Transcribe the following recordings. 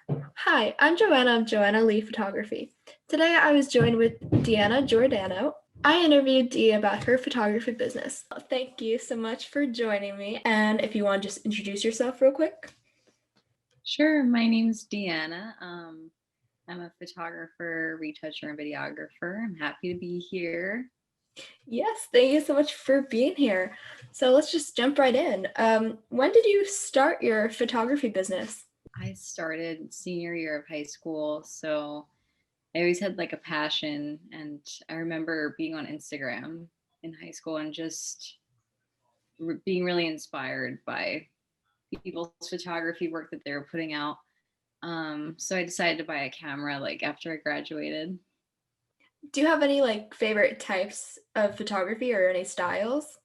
Hi, I'm Joanna of Joanna Lee Photography. Today I was joined with Deanna Giordano. I interviewed Dee about her photography business. Thank you so much for joining me. And if you want to just introduce yourself real quick. Sure. My name's Deanna. I'm a photographer, retoucher, and videographer. I'm happy to be here. Yes, thank you so much for being here. So let's just jump right in. When did you start your photography business? I started senior year of high school, so I always had like a passion. And I remember being on Instagram in high school and just being really inspired by people's photography work that they were putting out. So I decided to buy a camera like after I graduated. Do you have any favorite types of photography or any styles?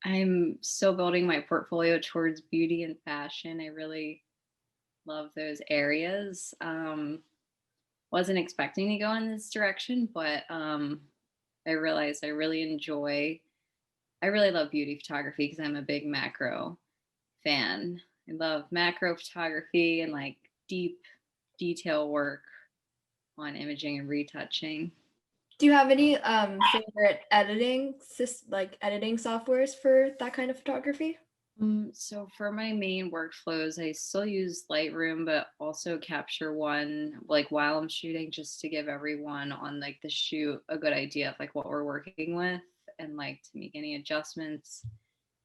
I'm still building my portfolio towards beauty and fashion. I really love those areas. Wasn't expecting to go in this direction, but I realized I really love beauty photography because I'm a big macro fan. I love macro photography and like deep detail work on imaging and retouching. Do you have any favorite editing softwares for that kind of photography? So for my main workflows, I still use Lightroom, but also Capture One, like while I'm shooting, just to give everyone on like the shoot a good idea of like what we're working with and like to make any adjustments.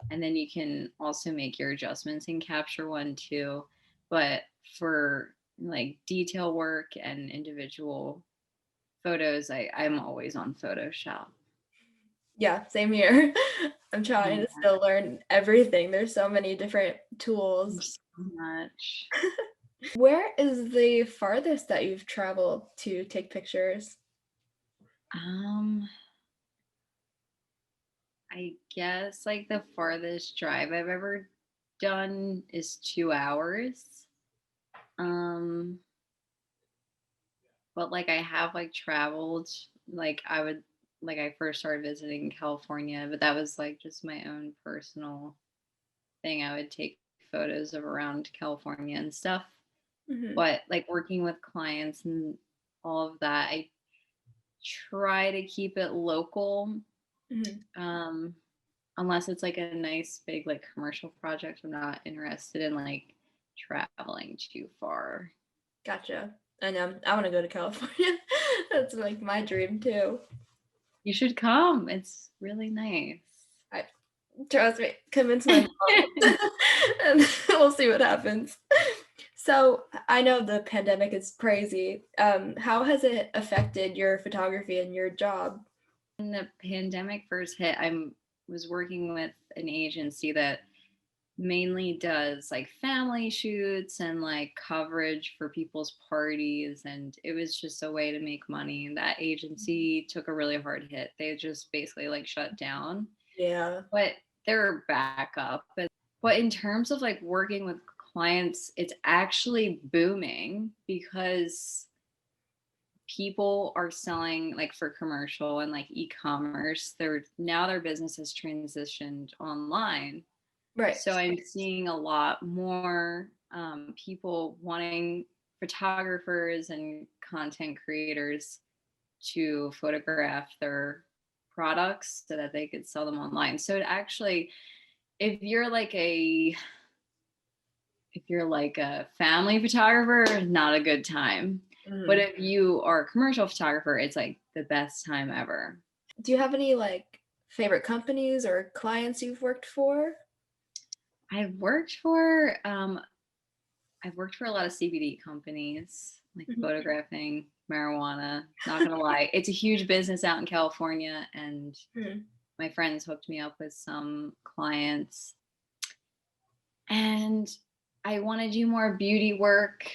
And then you can also make your adjustments in Capture One too. But for like detail work and individual photos, I'm always on Photoshop. Yeah, same here. I'm trying to Yeah, still learn everything. There's so many different tools. there's so much. Where is the farthest that you've traveled to take pictures? Um, I guess like the farthest drive I've ever done is 2 hours. Um, but like I have like traveled, like I first started visiting California, but that was like just my own personal thing. I would take photos of around California and stuff. Hmm. But like working with clients and all of that, I try to keep it local. Hmm. Um, Unless it's like a nice big like commercial project, I'm not interested in like traveling too far. Gotcha. I know. I want to go to California. That's like my dream too. You should come. It's really nice. I trust me. Convince my mom, and we'll see what happens. So I know the pandemic is crazy. How has it affected your photography and your job? When the pandemic first hit, I was working with an agency that mainly does like family shoots and like coverage for people's parties, and it was just a way to make money. And that agency took a really hard hit. They just basically like shut down, Yeah. but they're back up. But in terms of like working with clients, it's actually booming because people are selling like for commercial and like e-commerce. Their business has transitioned online. Right. So I'm seeing a lot more people wanting photographers and content creators to photograph their products so that they could sell them online. So it actually, if you're like a if you're like a family photographer, not a good time. But Mhm. if you are a commercial photographer, it's like the best time ever. Do you have any favorite companies or clients you've worked for? I've worked for um, I've worked for a lot of CBD companies, like Mhm. photographing marijuana. Not gonna lie, it's a huge business out in California, and Mhm. my friends hooked me up with some clients. And I want to do more beauty work.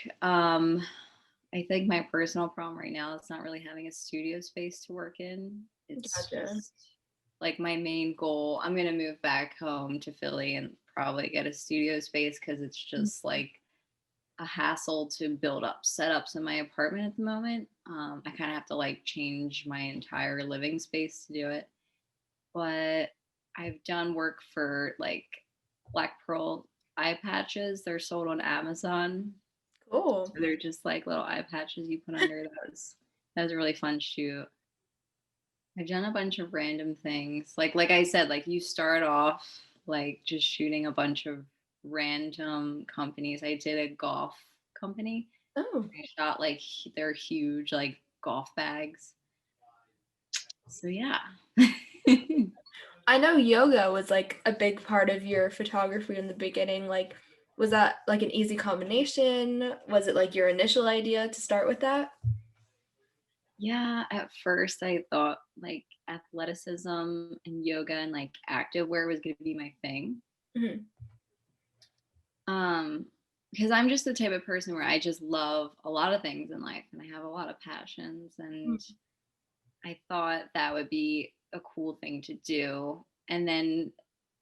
I think my personal problem right now is not really having a studio space to work in. It's Gotcha. just like my main goal. I'm gonna move back home to Philly and probably get a studio space because it's just like a hassle to build up setups in my apartment at the moment. I kind of have to like change my entire living space to do it. But I've done work for like Black Pearl eye patches. They're sold on Amazon. Cool. So they're just like little eye patches you put under. That was a really fun shoot. I've done a bunch of random things. Like I said, like you start off like just shooting a bunch of random companies. I did a golf company. Oh, I shot like their huge like golf bags. So yeah. I know yoga was like a big part of your photography in the beginning. Like, was that like an easy combination? Was it like your initial idea to start with that? Yeah, at first I thought like athleticism and yoga and like activewear was going to be my thing. Mhm. Um, because I'm just the type of person where I just love a lot of things in life and I have a lot of passions, and Mm. I thought that would be a cool thing to do. And then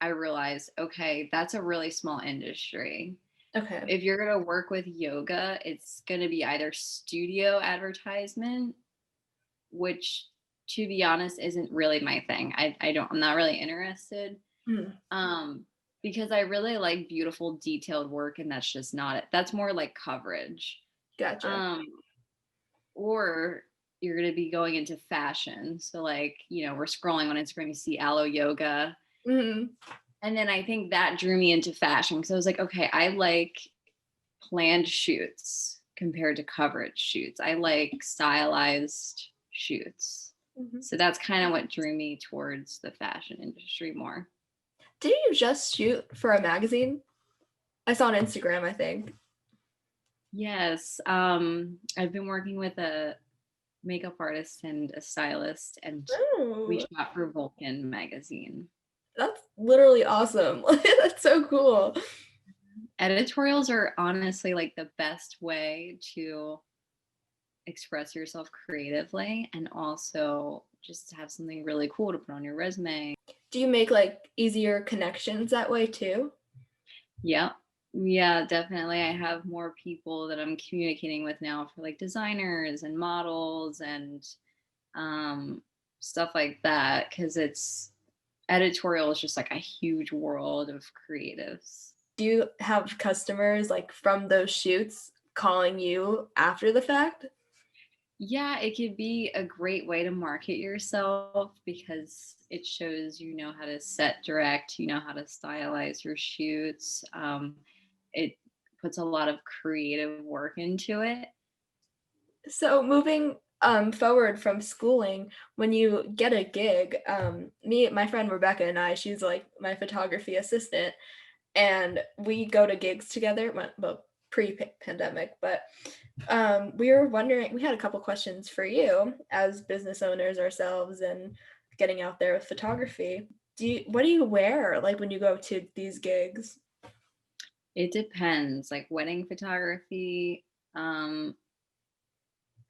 I realized, okay, that's a really small industry. Okay. If you're going to work with yoga, it's going to be either studio advertisement, which to be honest isn't really my thing. I'm not really interested. Mm. Um, because I really like beautiful detailed work, and that's just not it. That's more like coverage. Gotcha. Um, or you're going to be going into fashion. So like, we're scrolling on Instagram, you see aloe yoga. Mhm. And then I think that drew me into fashion because I was like, okay, I like planned shoots compared to coverage shoots. I like stylized shoots. Mhm. So that's kind of what drew me towards the fashion industry more. Did you just shoot for a magazine? I saw on Instagram, I think. Yes. I've been working with a makeup artist and a stylist, and we Oh, shot for Vulcan magazine. that's literally awesome. That's so cool. Editorials are honestly like the best way to express yourself creatively and also just have something really cool to put on your resume. Do you make like easier connections that way too? Yeah. Yeah, definitely. I have more people that I'm communicating with now for like designers and models and um, stuff like that because it's editorial is just like a huge world of creatives. Do you have customers like from those shoots calling you after the fact? Yeah, it could be a great way to market yourself because it shows you know how to set direct, you know how to stylize your shoots. It puts a lot of creative work into it. So moving forward from schooling, when you get a gig, my friend Rebecca and I, she's like my photography assistant, and we go to gigs together, well, pre-pandemic, but we were wondering, we had a couple questions for you as business owners ourselves and getting out there with photography. What do you wear like when you go to these gigs? It depends, like wedding photography. Um,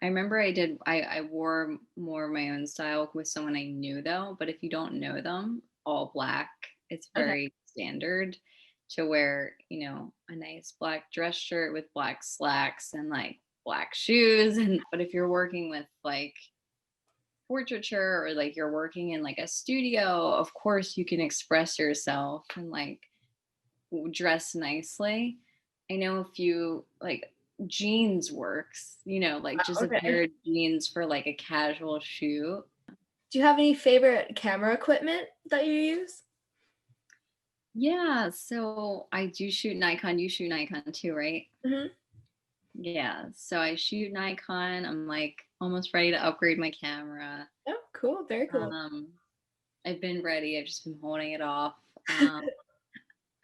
I remember I wore more my own style with someone I knew though, but if you don't know them, all black. It's Okay. very standard to wear, a nice black dress shirt with black slacks and like black shoes. And but if you're working with like portraiture or like you're working in like a studio, of course you can express yourself and like dress nicely. I know a few like jeans works, like just a Okay. pair of jeans for like a casual shoot. Do you have any favorite camera equipment that you use? Yeah, so I do shoot Nikon. You shoot Nikon too, right? Hmm. Yeah, so I shoot Nikon. I'm like almost ready to upgrade my camera. Oh, cool. Very cool. Um, I've been ready. I've just been holding it off. Um,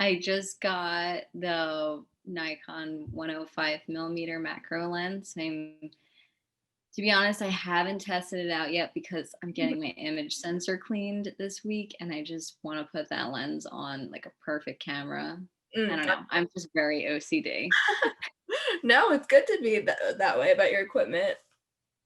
I just got the Nikon 105 millimeter macro lens. To be honest, I haven't tested it out yet because I'm getting my image sensor cleaned this week and I just want to put that lens on like a perfect camera. I Mm, don't know. I'm just very OCD. no, it's good to be that way about your equipment.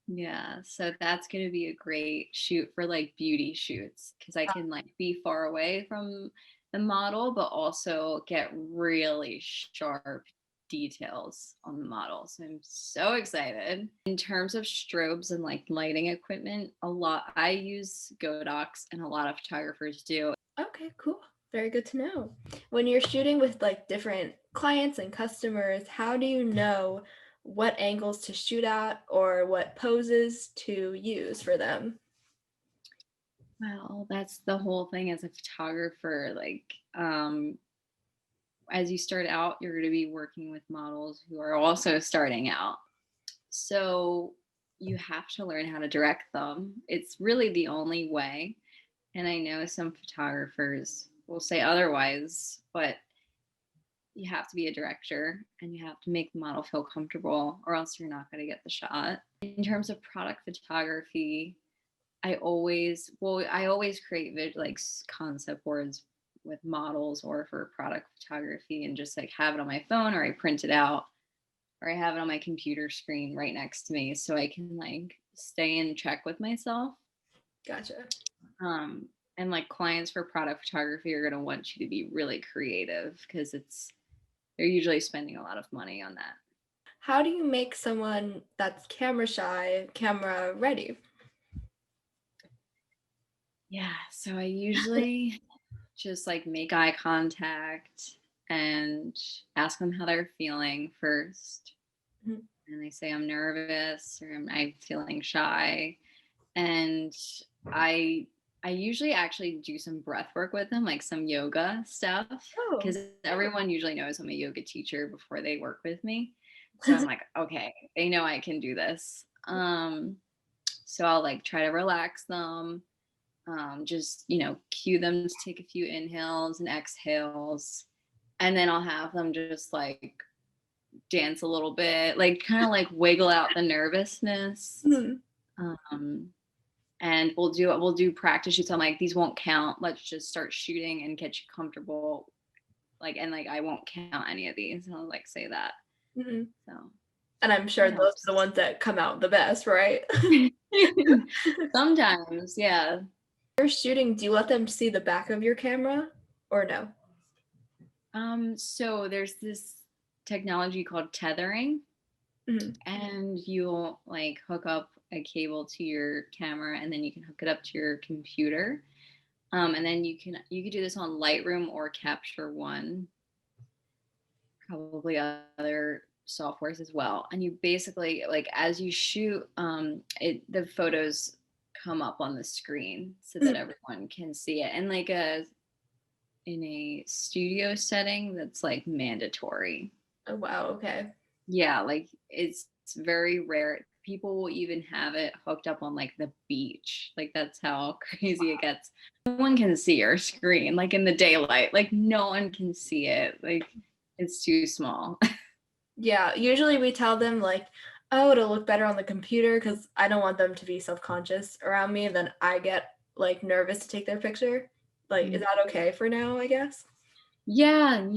Yeah, so that's going to be a great shoot for like beauty shoots because I can like be far away from the model, but also get really sharp details on the model. So I'm so excited. In terms of strobes and like lighting equipment, I use Godox and a lot of photographers do. Okay, cool. Very good to know. When you're shooting with like different clients and customers, how do you know what angles to shoot at or what poses to use for them? Well, that's the whole thing as a photographer. As you start out, you're going to be working with models who are also starting out. So you have to learn how to direct them. It's really the only way. And I know some photographers will say otherwise, but you have to be a director and you have to make the model feel comfortable, or else you're not going to get the shot. In terms of product photography, I always create concept boards with models or for product photography, and just like have it on my phone, or I print it out, or I have it on my computer screen right next to me so I can like stay in check with myself. Gotcha. Um, and like clients for product photography are going to want you to be really creative because they're usually spending a lot of money on that. How do you make someone that's camera shy camera ready? Yeah, so I usually just like make eye contact and ask them how they're feeling first. Mhm. And they say I'm nervous or I'm feeling shy. And I I usually actually do some breath work with them, like some yoga stuff, Oh. because everyone usually knows I'm a yoga teacher before they work with me. So I'm like, okay, they know I can do this. So I'll like try to relax them, just cue them to take a few inhales and exhales, and then I'll have them just like dance a little bit, like kind of like wiggle out the nervousness. Mhm. um, and we'll do practice shoots. I'm like, these won't count, let's just start shooting and get you comfortable, and I won't count any of these, and I'll like say that. Mhm. So And I'm sure that those are the helps. ones that come out the best, right? Sometimes, yeah. You're shooting, do you let them see the back of your camera or no? So there's this technology called tethering, Mhm. and you'll like hook up a cable to your camera, and then you can hook it up to your computer. And then you could do this on Lightroom or Capture One, probably other softwares as well. And you basically, like, as you shoot, the photos come up on the screen so that Mhm. everyone can see it. And like in a studio setting, that's like mandatory. Oh, wow, okay. Yeah, like it's very rare. People will even have it hooked up on like the beach. Like that's how crazy it gets. No one can see your screen, like in the daylight. Like no one can see it. Like it's too small. Yeah, usually we tell them like, "Oh, it'll look better on the computer," because I don't want them to be self-conscious around me, and then I get, like, nervous to take their picture. Like, is Mm. that okay for now, I guess? Yeah,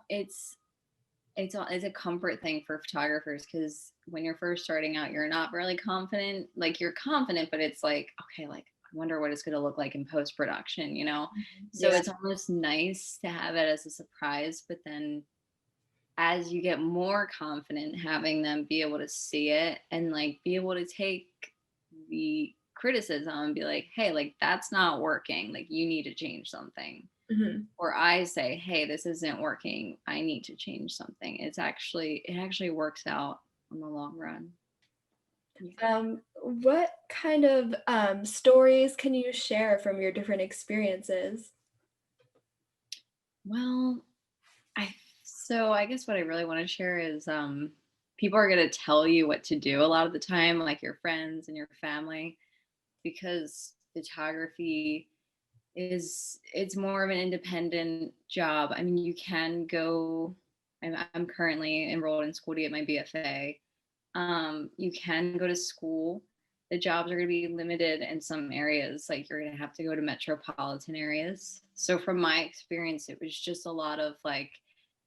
it's a comfort thing for photographers, because when you're first starting out, you're not really confident. Like you're confident, but it's like, okay, like I wonder what it's going to look like in post production. So Yeah. it's almost nice to have it as a surprise, but then as you get more confident, having them be able to see it and like be able to take the criticism and be like, hey, like that's not working, like you need to change something. Mhm. Or I say, hey, this isn't working, I need to change something. It actually works out in the long run. Yeah. What kind of, stories can you share from your different experiences? Well, I guess what I really want to share is people are going to tell you what to do a lot of the time, like your friends and your family, because photography it's more of an independent job. I mean, you can go. I'm currently enrolled in school to get my BFA. You can go to school. The jobs are going to be limited in some areas. Like you're going to have to go to metropolitan areas. So from my experience, it was just a lot of like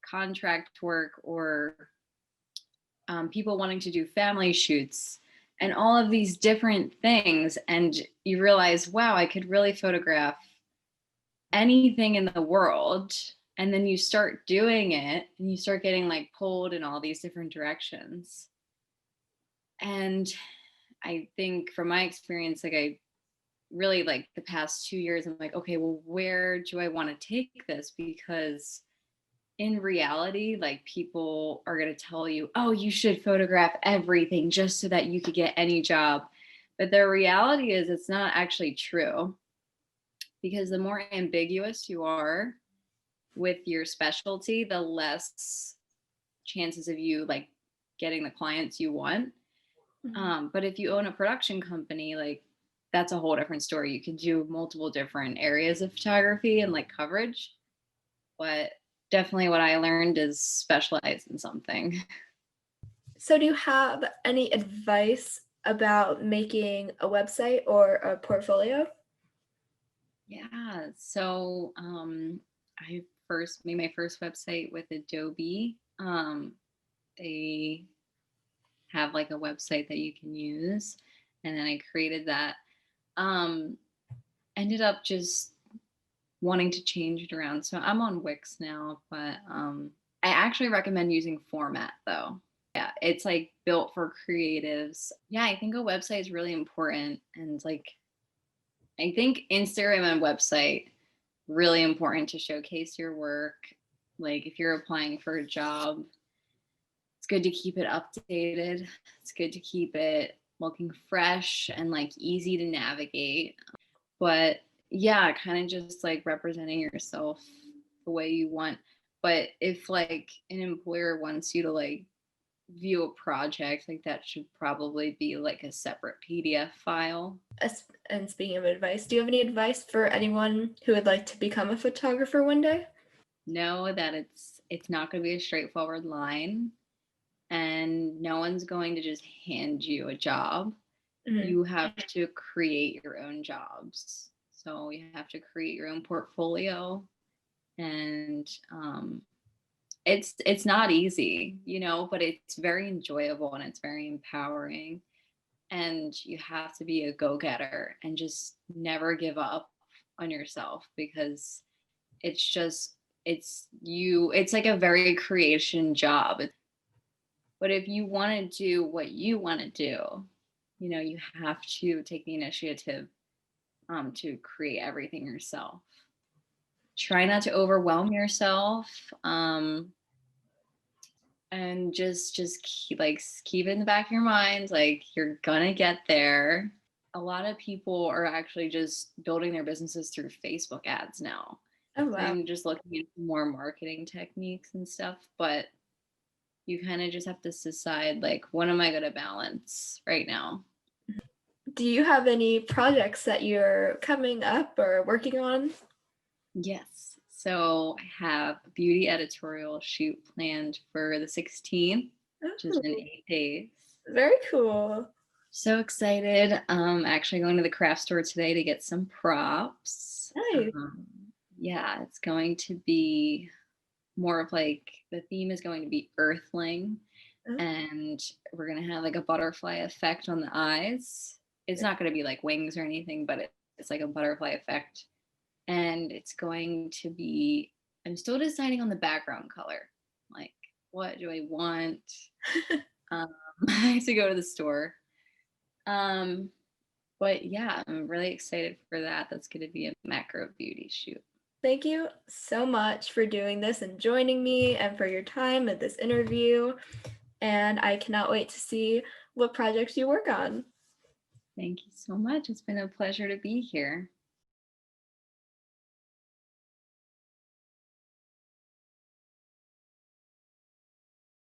contract work, or people wanting to do family shoots and all of these different things. And you realize, wow, I could really photograph anything in the world. And then you start doing it and you start getting like pulled in all these different directions. And I think from my experience, like I really like the past 2 years, I'm like, okay, well, where do I want to take this? Because in reality, like people are going to tell you, oh, you should photograph everything just so that you could get any job. But the reality is, it's not actually true, because the more ambiguous you are with your specialty, the less chances of you like getting the clients you want. Mhm. But if you own a production company, like that's a whole different story. You can do multiple different areas of photography and like coverage. But definitely what I learned is specialize in something. So, do you have any advice about making a website or a portfolio? Yeah. So I first made my first website with Adobe. They have like a website that you can use. And then I created that. Um, Ended up just wanting to change it around. So I'm on Wix now, but I actually recommend using Format though. Yeah, it's like built for creatives. Yeah, I think a website is really important. And like, I think Instagram and website, really important to showcase your work. Like, if you're applying for a job, it's good to keep it updated. It's good to keep it looking fresh and like easy to navigate. But yeah, kind of just like representing yourself the way you want. But if like an employer wants you to like view a project, like that should probably be like a separate PDF file. And speaking of advice, do you have any advice for anyone who would like to become a photographer one day? Know that it's not going to be a straightforward line, and no one's going to just hand you a job. Mhm. You have to create your own jobs. So you have to create your own portfolio, and it's not easy, but it's very enjoyable and it's very empowering. And you have to be a go-getter and just never give up on yourself, because it's just it's like a very creation job. But if you want to do what you want to do, you have to take the initiative to create everything yourself. Try not to overwhelm yourself. And just keep it in the back of your mind, like you're gonna get there. A lot of people are actually just building their businesses through Facebook ads now. Oh, So wow. I'm just looking into more marketing techniques and stuff, but you kind of just have to decide, like, what am I going to balance right now? Do you have any projects that you're coming up or working on? Yes. So I have a beauty editorial shoot planned for the 16th, which is in Oh, 8 days. very cool. So excited. Actually going to the craft store today to get some props. Nice. Yeah, it's going to be more of like, the theme is going to be earthling, Oh, and we're going to have like a butterfly effect on the eyes. It's not going to be like wings or anything, but it's like a butterfly effect. And it's going to be, I'm still deciding on the background color. Like, what do I want? Um, I have to go to the store. Um, but yeah, I'm really excited for that. That's going to be a macro beauty shoot. thank you so much for doing this and joining me and for your time at this interview. And I cannot wait to see what projects you work on. Thank you so much. It's been a pleasure to be here.